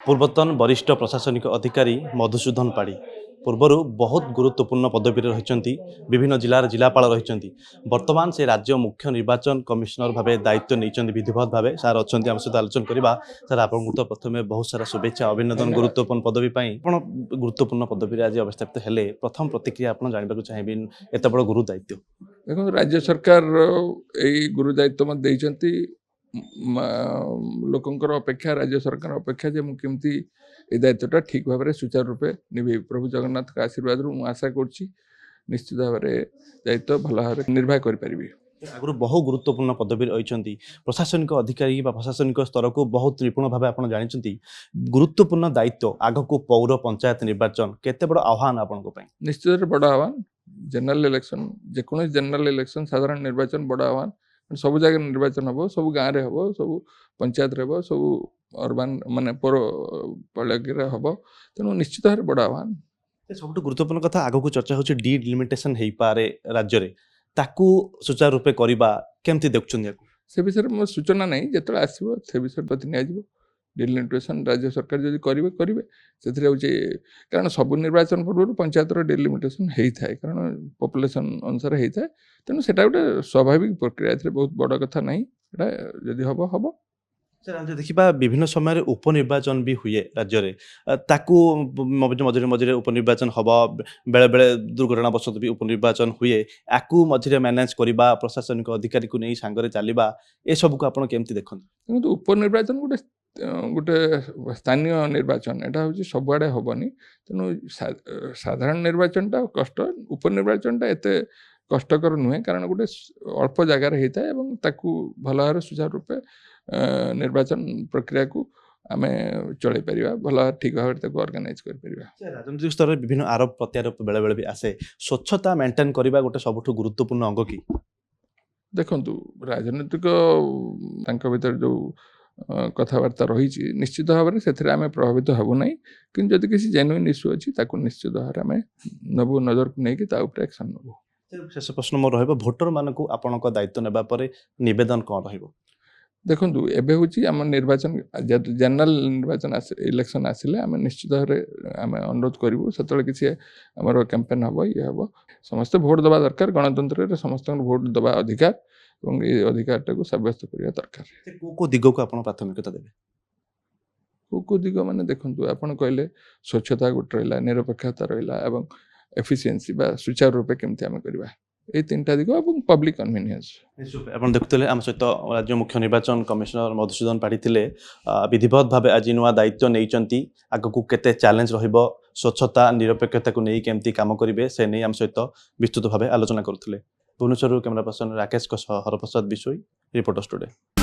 पूर्वतन वरिष्ठ प्रशासनिक अधिकारी मधुसूदन पाढ़ी पूर्वर बहुत गुरुत्वपूर्ण पदवी रही विभिन्न जिलार जिलापाल रही वर्तमान से राज्य मुख्य निर्वाचन कमिशनर भाव दायित्व नहीं विधिवत भाव सार अच्छा आम सहित आलोचना करवा सर आपको तो प्रथम बहुत सारा शुभेच्छा अभिनंदन गुरुत्वपूर्ण पदवी गुरुत्वपूर्ण पदवी आज अवस्थापित हेले प्रथम प्रतिक्रिया आप जानवा चाहिए एत बड़ गुरु दायित्व देखो राज्य सरकार यही गुरु दायित्व मत देइचंती लोकंकर अपेक्षा राज्य सरकार अपेक्षा जे केमती ए दायित्वटा ठीक भाव में सुचारू रूपे निभे प्रभु जगन्नाथ का आशीर्वाद रु आशा करछि निश्चित भाव में दायित्व भल भाव निर्वाह कर पारिबे। आगु बहु गुरुत्वपूर्ण पदवी रही प्रशासनिक अधिकारी प्रशासनिक स्तर को बहुत निपुण भाव आप जानते गुरुत्वपूर्ण दायित्व आग को पौर पंचायत निर्वाचन केते बड़ आह्वान आपन निश्चित बड़ आह्वान जनरल इलेक्शन जेको जनरल इलेक्शन साधारण निर्वाचन बड़ आह्वान सब जगह निर्वाचन हम सब गाँव में हम सब पंचायत हम सब अर्बान माने पौर पालिका हम तेणु निश्चित भाव बड़ आह्वान सब गुरुत्वपूर्ण कथा आग को चर्चा होची डिलिमिटेशन हो पारे राज्य रे ताकू सुचारू रूपे करबा केमती देखुछन से विषय में सूचना नहीं जो आसो से विषय प्रति निजी डिलिमिटेशन राज्य सरकार जब करेंगे से कारण सब निर्वाचन पूर्व पंचायत डिलिमिटेशन होता है कारण पॉपुलेशन अनुसार होता है तेणु से गोटे स्वाभाविक प्रक्रिया बहुत बड़ कथा नहीं जदि हम हम सर आम देखा विभिन्न समय उपनिर्वाचन भी हुए राज्य में ताकू मझे मझे उपनिर्वाचन हम बेले बेले दुर्घटनावशत भी उपनिर्वाचन हुए आकू मझे मैनेज करवा प्रशासनिक अधिकारी को नहीं सांगरे चलवा ए सब को आप केमती देखते तो उपनिर्वाचन गोटे गोटे स्थानीय निर्वाचन यहाँ हूँ सबुआड़े हेनी तेणु साधारण निर्वाचनटा कष्ट उपनिर्वाचनटा एत कष्टकर नुहे कारण गोटे अल्प जगार होता है भल भाव सुचारू रूपे निर्वाचन प्रक्रिया को आम चल पार भल ठीक भाव ऑर्गेनाइज कर राजनीतिक स्तर में विभिन्न आरोप प्रत्यारोप बेले बेले भी आसे स्वच्छता मेंटेन करबा गोटे सबुठ गुरुत्वपूर्ण अंग कि देखु राजनीतिक भीतर जो कथबार्ता रही निश्चित भाव में से आम प्रभावित हबू ना कि जब किसी जेन्युइन इश्यू अच्छी निश्चित भाव में नबू नजर को लेकिन एक्शन नबू। शेष प्रश्न मोर भोटर मानक आपण दायित्व नेबा परे निवेदन कौन रहिबो देखु एबे होची आम निर्वाचन जनरल निर्वाचन इलेक्शन आसिले आम निश्चित भाव आम अनुरोध करूँ से किसी आमर कैंपेन हम ये हम समस्त भोट दबा दरकार गणतंत्र समस्त भोट दबा अधिकार और ये अधिकार टाक सब्यस्त करने दरकार को दिग को आप प्राथमिकता देवे को दिग माने देखु आप कहले स्वच्छता गोटे रहा निरपेक्षता रहा एफिशिएंसी बा सुचारू रूपे केमती आम करवा ये तीन टा दिग और पब्लिक कन्वीनियंस आप देखुले आम सहित राज्य मुख्य निर्वाचन कमिशनर मधुसूदन पाढ़ी थे विधिवत भाव आज नुआ दायित्व नहीं आगक केते चैलेंज रहिबो स्वच्छता निरपेक्षता को नहीं केमती काम करेंगे से नहीं आम सहित विस्तृत भाव आलोचना करुले Bhubaneswar camera person Rakesh Haraprasad Bishoi reporter studio.